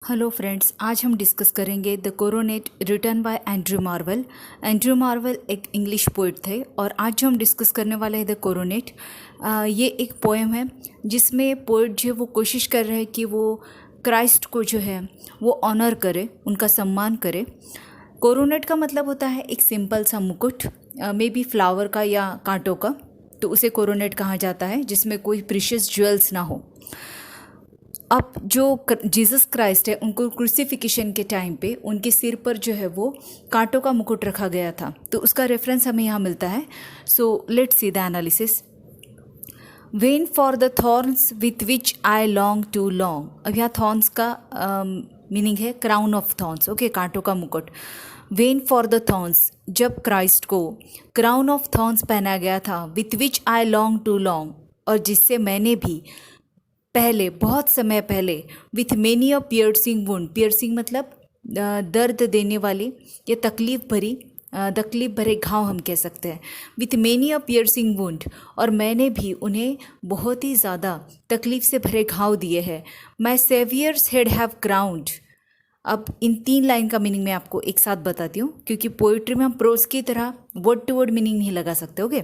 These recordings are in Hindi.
हेलो फ्रेंड्स, आज हम डिस्कस करेंगे the coronet written by Andrew Marvell. Andrew Marvell एक इंग्लिश पोइट थे और आज जो हम डिस्कस करने वाले हैं द कोरोनेट, ये एक पोएम है जिसमें पोइट जो है वो कोशिश कर रहे हैं कि वो क्राइस्ट को जो है वो ऑनर करे, उनका सम्मान करे। कोरोनेट का मतलब होता है एक सिंपल सा मुकुट, मे बी फ्लावर का या कांटों का, तो उसे कोरोनेट कहा जाता है जिसमें कोई प्रीशियस ज्वेल्स ना हो। अब जो जीसस क्राइस्ट है उनको क्रूसिफिकेशन के टाइम पे उनके सिर पर जो है वो कांटों का मुकुट रखा गया था, तो उसका रेफरेंस हमें यहाँ मिलता है। So let's see the analysis. When for the thorns with which I long too long. अब यहाँ थॉर्न्स का मीनिंग है क्राउन ऑफ थॉर्न्स, ओके, कांटों का मुकुट। वेन फॉर द थॉर्न्स, जब क्राइस्ट को क्राउन ऑफ थॉर्न्स पहना गया था, with which I long too long, और जिससे मैंने भी पहले, बहुत समय पहले, with many a piercing wound, piercing मतलब दर्द देने वाली या तकलीफ भरे घाव हम कह सकते हैं, with many a piercing wound, और मैंने भी उन्हें बहुत ही ज़्यादा तकलीफ से भरे घाव दिए हैं। माई सेवियर्स हेड हैव क्राउंड। अब इन 3 लाइन का मीनिंग मैं आपको एक साथ बताती हूँ, क्योंकि पोइट्री में हम प्रोज की तरह वर्ड टू वर्ड मीनिंग नहीं लगा सकते, ओके।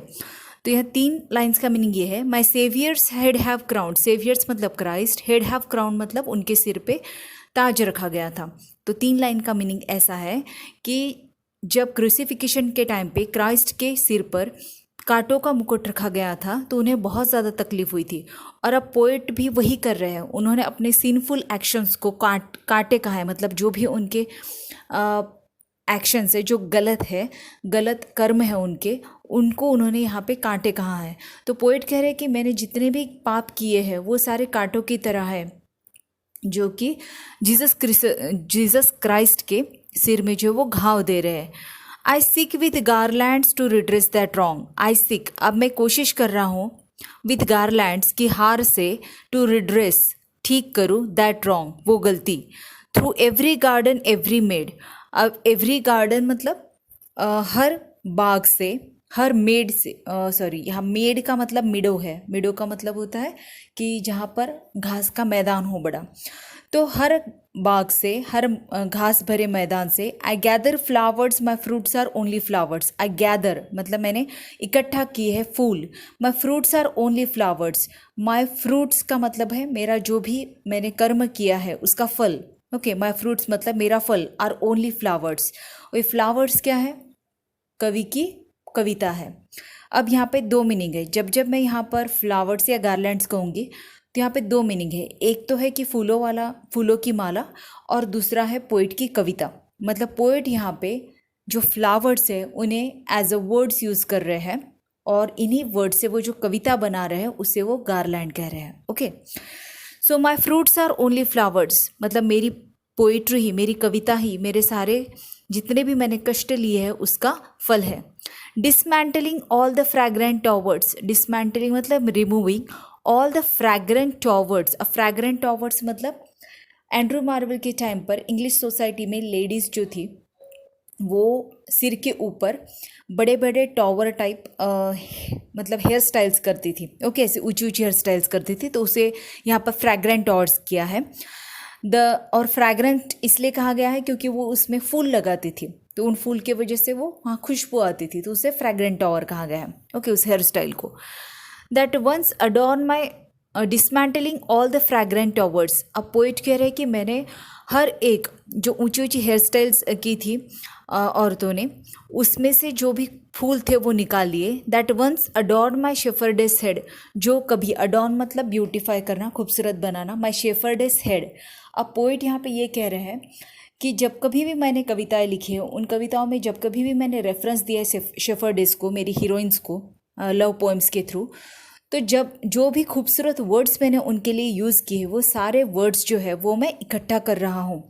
तो यह 3 लाइन्स का मीनिंग ये है, my saviours head have crowned. Saviours मतलब क्राइस्ट, हेड हैव क्राउंड मतलब उनके सिर पे ताज रखा गया था। तो 3 लाइन का मीनिंग ऐसा है कि जब क्रूसिफिकेशन के टाइम पे क्राइस्ट के सिर पर कांटों का मुकुट रखा गया था तो उन्हें बहुत ज़्यादा तकलीफ हुई थी, और अब पोएट भी वही कर रहे हैं। उन्होंने अपने सिनफुल एक्शंस को काटे कहा है, मतलब जो भी उनके एक्शन है, जो गलत कर्म है उनको उन्होंने यहाँ पे कांटे कहा है। तो पोएट कह रहे हैं कि मैंने जितने भी पाप किए हैं वो सारे कांटों की तरह है, जो कि जीसस क्राइस्ट के सिर में जो वो घाव दे रहे हैं। I seek with garlands to redress that wrong. I seek, अब मैं कोशिश कर रहा हूँ, विथ गारलैंड्स की हार से, टू रिड्रेस ठीक करूँ, दैट रॉन्ग वो गलती, through every garden every made. अब एवरी गार्डन मतलब हर बाग से, हर मेड से, सॉरी, यहाँ मेड का मतलब मिडो है। मिडो का मतलब होता है कि जहाँ पर घास का मैदान हो बड़ा। तो हर बाग से, हर घास भरे मैदान से, I gather flowers, my fruits are only flowers. I gather मतलब मैंने इकट्ठा किए हैं फूल, my fruits are only flowers. My fruits का मतलब है मेरा जो भी मैंने कर्म किया है उसका फल, ओके। माई फ्रूट्स मतलब मेरा फल, आर ओनली फ्लावर्स। और फ्लावर्स क्या है? कवि की कविता है। अब यहाँ पे 2 मीनिंग है। जब मैं यहाँ पर फ्लावर्स या गार्लैंड्स कहूँगी तो यहाँ पे 2 मीनिंग है। एक तो है कि फूलों की माला, और दूसरा है पोइट की कविता। मतलब पोइट यहाँ पे जो फ्लावर्स है उन्हें एज अ वर्ड्स यूज़ कर रहे हैं, और इन्हीं वर्ड से वो जो कविता बना रहे हैं उसे वो गार्लैंड कह रहे हैं, okay. So my fruits are only flowers, मतलब मेरी पोइट्री ही, मेरी कविता ही, मेरे सारे जितने भी मैंने कष्ट लिए हैं उसका फल है। Dismantling all the fragrant towards. Dismantling मतलब removing, all the fragrant towards. अब फ्रैग्रेंट टॉवर्ड्स मतलब एंड्रयू मार्वेल के टाइम पर इंग्लिश सोसाइटी में लेडीज़ जो थी वो सिर के ऊपर बड़े बड़े टॉवर टाइप मतलब हेयर स्टाइल्स करती थी, ओके, ऐसे ऊंची ऊंची हेयर स्टाइल्स करती थी, तो उसे यहाँ पर फ्रैग्रेंट टॉवर्स किया है। और फ्रैग्रेंट इसलिए कहा गया है क्योंकि वो उसमें फूल लगाती थी, तो उन फूल की वजह से वो वहाँ खुशबू आती थी, तो उसे फ्रैग्रेंट टॉवर कहा गया है, ओके, उस हेयर स्टाइल को। That once adorn my dismantling all the fragrant towers. अब पोइट कह रहे हैं कि मैंने हर एक जो ऊंची ऊंची हेयर स्टाइल्स की थी औरतों ने, उसमें से जो भी फूल थे वो निकाल लिए। That once adorn my shepherdess head, जो कभी, अडॉर्न मतलब ब्यूटीफाई करना, खूबसूरत बनाना, माई शेफर्डेस हेड। अब पोइट यहाँ पे ये कह रहे हैं कि जब कभी भी मैंने कविताएं लिखी हैं, उन कविताओं में जब कभी भी मैंने रेफरेंस दिया है शेफर्डेस को, मेरी हीरोइंस को, लव पोएम्स के थ्रू, तो जब जो भी खूबसूरत वर्ड्स मैंने उनके लिए यूज़ किए वो सारे वर्ड्स जो है वो मैं इकट्ठा कर रहा हूँ।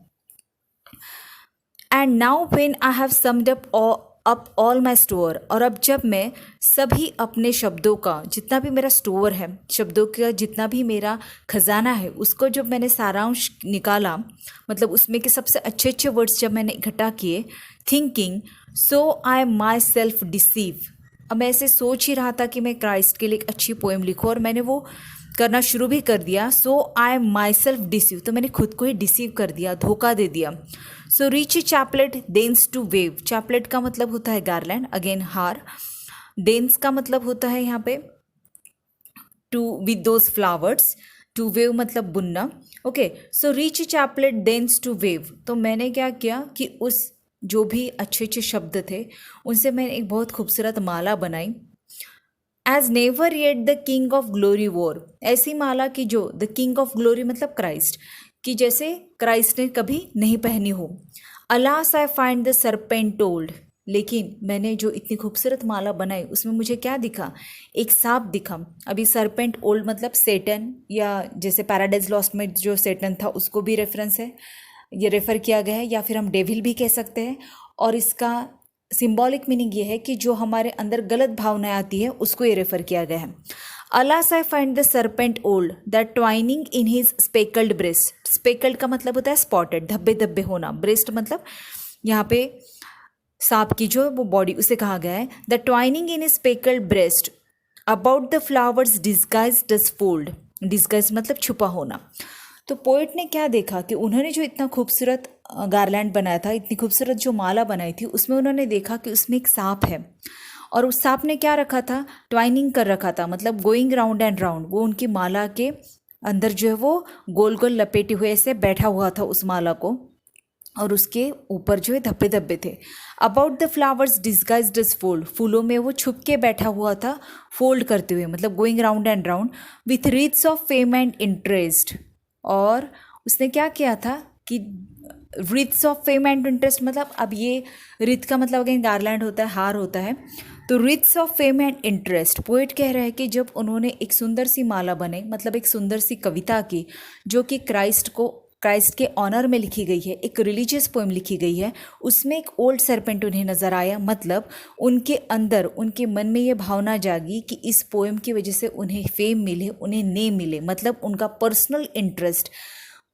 And now when I have summed up all my store, और अब जब मैं सभी अपने शब्दों का, जितना भी मेरा स्टोर है, शब्दों का जितना भी मेरा खजाना है, उसको जब मैंने सारांश निकाला, मतलब उसमें के सबसे अच्छे अच्छे वर्ड्स जब मैंने इकट्ठा किए, thinking so I my self deceive. अब मैं ऐसे सोच ही रहा था कि मैं क्राइस्ट के लिए एक अच्छी पोएम लिखूँ, और मैंने वो करना शुरू भी कर दिया, सो आई माई सेल्फ डिसीव, तो मैंने खुद को ही डिसीव कर दिया, धोखा दे दिया. So rich chaplet thence to weave. Chaplet का मतलब होता है गार्लैंड, अगेन हार. देन्स का मतलब होता है यहाँ पे to with those flowers. To weave मतलब बुनना. Okay, so rich chaplet thence to weave. तो मैंने क्या किया कि उस जो भी अच्छे अच्छे शब्द थे उनसे मैंने एक बहुत खूबसूरत माला बनाई. As never yet the King of Glory wore. ऐसी माला कि जो द किंग ऑफ ग्लोरी मतलब क्राइस्ट, कि जैसे क्राइस्ट ने कभी नहीं पहनी हो. Alas I find the serpent old. लेकिन मैंने जो इतनी खूबसूरत माला बनाई उसमें मुझे क्या दिखा, एक सांप दिखा. अभी सरपेंट ओल्ड मतलब सेटन, या जैसे पैराडाइज लॉस्ट में जो सेटन था उसको भी रेफरेंस है, ये रेफर किया गया है, या फिर हम डेविल भी कह सकते हैं. और इसका सिंबॉलिक मीनिंग ये है कि जो हमारे अंदर गलत भावनाएं आती है उसको ये रेफर किया गया है. Alas I find the serpent old that twining in his speckled breast. Speckled का मतलब होता है स्पॉटेड, धब्बे धब्बे होना. ब्रेस्ट मतलब यहाँ पे सांप की जो वो बॉडी, उसे कहा गया है. The twining in speckled breast about the flowers disguise does fold. Disguise मतलब छुपा होना. तो पोइट ने क्या देखा कि उन्होंने जो इतना खूबसूरत गार्लैंड बनाया था, इतनी खूबसूरत जो माला बनाई थी, उसमें उन्होंने देखा कि उसमें एक सांप है. और उस सांप ने क्या रखा था, ट्वाइनिंग कर रखा था, मतलब गोइंग राउंड एंड राउंड. वो उनकी माला के अंदर जो है वो गोल गोल लपेटे हुए ऐसे बैठा हुआ था उस माला को, और उसके ऊपर जो है धब्बे धब्बे थे. About the flowers disguised as fold. फूलों में वो छुप के बैठा हुआ था, फोल्ड करते हुए, मतलब going round and round. With wreaths of fame and interest. और उसने क्या किया था कि wreaths of fame and interest मतलब, अब ये रिथ का मतलब अगेन गार्लैंड होता है, हार होता है. तो wreaths of fame and interest. Poet कह रहा है कि जब उन्होंने एक सुंदर सी माला बनाई, मतलब एक सुंदर सी कविता की जो कि क्राइस्ट के ऑनर में लिखी गई है, एक रिलीजियस पोएम लिखी गई है, उसमें एक ओल्ड सरपेंट उन्हें नज़र आया. मतलब उनके अंदर, उनके मन में ये भावना जागी कि इस पोएम की वजह से उन्हें फेम मिले, उन्हें नेम मिले. मतलब उनका पर्सनल इंटरेस्ट,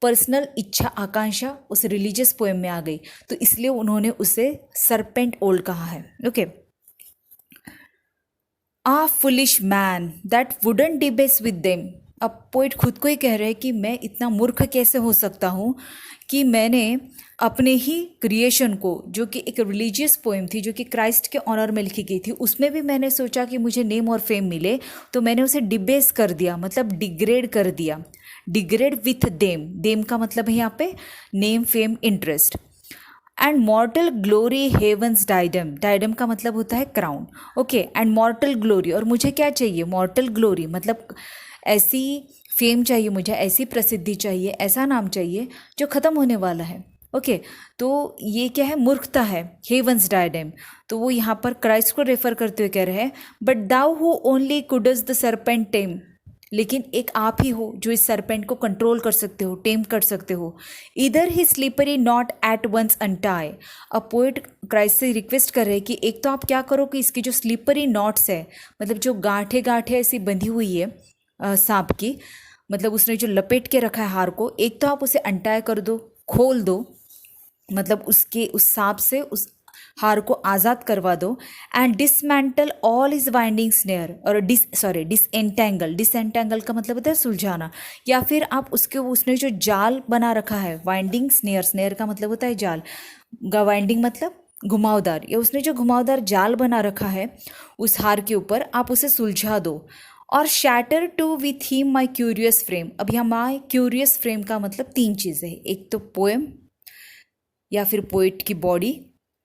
पर्सनल इच्छा आकांक्षा उस रिलीजियस पोएम में आ गई, तो इसलिए उन्होंने उसे सरपेंट ओल्ड कहा है. Okay. A foolish man that wouldn't debase with them. अब पोइट खुद को ही कह रहे हैं कि मैं इतना मूर्ख कैसे हो सकता हूँ कि मैंने अपने ही क्रिएशन को, जो कि एक रिलीजियस पोएम थी जो कि क्राइस्ट के ऑनर में लिखी गई थी, उसमें भी मैंने सोचा कि मुझे नेम और फेम मिले, तो मैंने उसे डिबेस कर दिया, मतलब डिग्रेड कर दिया. Degrade with them. देम का मतलब है यहाँ पे name, fame, interest. And mortal glory heaven's diadem. Diadem का मतलब होता है crown. Okay. And mortal glory. और मुझे क्या चाहिए, मॉर्टल ग्लोरी मतलब ऐसी फेम चाहिए मुझे, ऐसी प्रसिद्धि चाहिए, ऐसा नाम चाहिए जो ख़त्म होने वाला है. ओके. तो ये क्या है, मूर्खता है. हेवंस डायडम, तो वो यहाँ पर क्राइस्ट को रेफर करते हुए कह रहे हैं. But thou who only couldst the serpent tame. लेकिन एक आप ही हो जो इस सरपेंट को कंट्रोल कर सकते हो, टेम कर सकते हो. इधर ही slippery knot at once untie. अब पोएट क्राइस्ट से रिक्वेस्ट कर रहे हैं कि एक तो आप क्या करो कि इसकी जो स्लीपरी नॉट्स है, मतलब जो गांठे गांठे ऐसी बंधी हुई है सांप की, मतलब उसने जो लपेट के रखा है हार को, एक तो आप उसे अनटाई कर दो, खोल दो, मतलब उसके उस सांप से उस हार को आज़ाद करवा दो. And dismantle all is winding snare. और डिसएंटेंगल. डिसएंटेंगल का मतलब होता है सुलझाना. या फिर आप उसने जो जाल बना रखा है, वाइंडिंग स्नेयर. स्नेयर का मतलब होता है जाल, वाइंडिंग मतलब घुमावदार. या उसने जो घुमावदार जाल बना रखा है उस हार के ऊपर, आप उसे सुलझा दो. और shatter too with him my curious frame. अब यहाँ माई क्यूरियस फ्रेम का मतलब 3 चीज़ें हैं. एक तो पोएम, या फिर पोइट की बॉडी,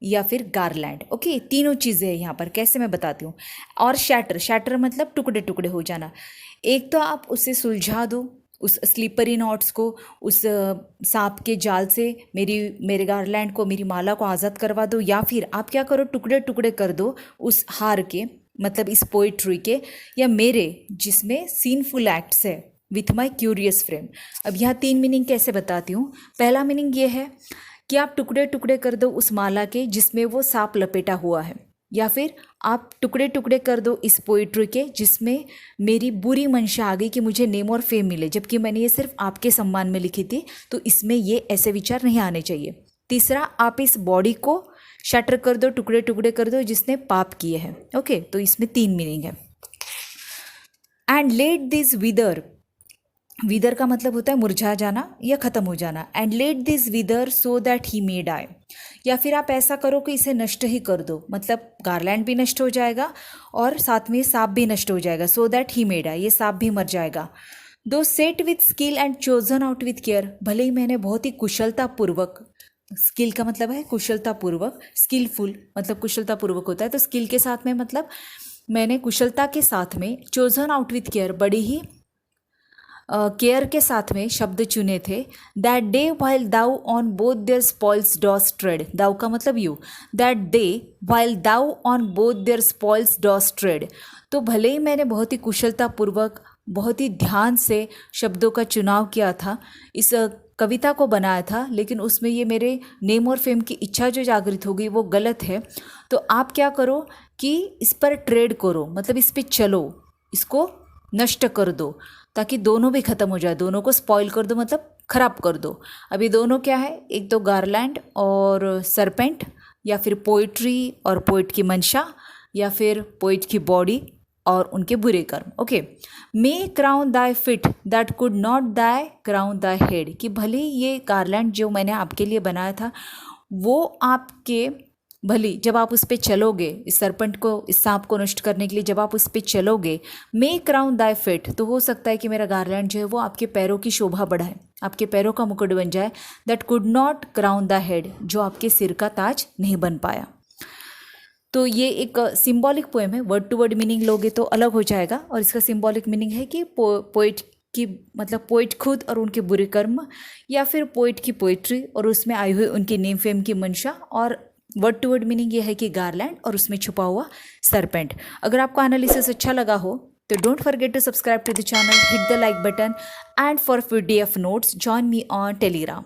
या फिर गार्लैंड. ओके. तीनों चीज़ें हैं यहाँ पर. कैसे, मैं बताती हूँ. और शैटर मतलब टुकड़े टुकड़े हो जाना. एक तो आप उसे सुलझा दो, उस स्लीपरी नॉट्स को, उस सांप के जाल से मेरे गार्लैंड को, मेरी माला को आज़ाद करवा दो. या फिर आप क्या करो, टुकड़े टुकड़े कर दो उस हार के, मतलब इस पोइट्री के, या मेरे जिसमें सीनफुल एक्ट्स है, विथ माई क्यूरियस फ्रेम. अब यहाँ 3 मीनिंग कैसे बताती हूँ. पहला मीनिंग ये है कि आप टुकड़े टुकड़े कर दो उस माला के जिसमें वो सांप लपेटा हुआ है. या फिर आप टुकड़े टुकड़े कर दो इस पोइट्री के जिसमें मेरी बुरी मंशा आ गई कि मुझे नेम और फेम मिले, जबकि मैंने ये सिर्फ आपके सम्मान में लिखी थी, तो इसमें ये ऐसे विचार नहीं आने चाहिए. तीसरा, आप इस बॉडी को शटर कर दो, टुकड़े टुकड़े कर दो जिसने पाप किए हैं. ओके. तो इसमें 3 मीनिंग है. And let this wither. Wither का मतलब होता है मुरझा जाना या ख़त्म हो जाना। And let this wither so that he may die, या फिर आप ऐसा करो कि इसे नष्ट ही कर दो, मतलब गार्लैंड भी नष्ट हो जाएगा और साथ में सांप भी नष्ट हो जाएगा। सो दैट ही मे डाई, ये सांप भी मर जाएगा। दो set with skill and chosen out with care, भले ही मैंने बहुत ही कुशलतापूर्वक, स्किल का मतलब है कुशलतापूर्वक, स्किलफुल मतलब कुशलतापूर्वक होता है, तो स्किल के साथ में मतलब मैंने कुशलता के साथ में, चोजन आउट विथ केयर बड़ी ही केयर के साथ में शब्द चुने थे। That day while thou on both their spoils dost tread, thou का मतलब you, that day while thou on both their spoils dost tread, तो भले ही मैंने बहुत ही कुशलतापूर्वक, बहुत ही ध्यान से शब्दों का चुनाव किया था, इस कविता को बनाया था, लेकिन उसमें ये मेरे नेम और फेम की इच्छा जो जागृत हो गई वो गलत है। तो आप क्या करो कि इस पर ट्रेड करो, मतलब इस पर चलो, इसको नष्ट कर दो ताकि दोनों भी ख़त्म हो जाए, दोनों को स्पॉइल कर दो मतलब ख़राब कर दो। अभी दोनों क्या है, एक तो गार्लैंड और सरपेंट, या फिर पोइट्री और पोइट की मंशा, या फिर पोइट की बॉडी और उनके बुरे कर्म। Okay, may crown Dai fit that could not thy crown Dai head, कि भले ये गार्लैंड जो मैंने आपके लिए बनाया था वो आपके, भली जब आप उस पर चलोगे, इस सरपेंट को, इस सांप को नष्ट करने के लिए जब आप उस पर चलोगे, मे क्राउन दाई फिट, तो हो सकता है कि मेरा गार्लैंड जो है वो आपके पैरों की शोभा बढ़ाए, आपके पैरों का मुकुट बन जाए। That could not crown the head, जो आपके सिर का ताज नहीं बन पाया। तो ये एक सिंबॉलिक पोएम है, वर्ड टू वर्ड मीनिंग लोगे तो अलग हो जाएगा, और इसका सिंबॉलिक मीनिंग है कि पोइट की, मतलब पोइट खुद और उनके बुरे कर्म, या फिर पोइट की पोइट्री और उसमें आई हुई उनकी नेम फेम की मंशा, और वर्ड टू वर्ड मीनिंग ये है कि गार्लैंड और उसमें छुपा हुआ सरपेंट। अगर आपको एनालिसिस अच्छा लगा हो तो don't forget to subscribe to the channel, hit the like button, and for PDF notes join me on Telegram.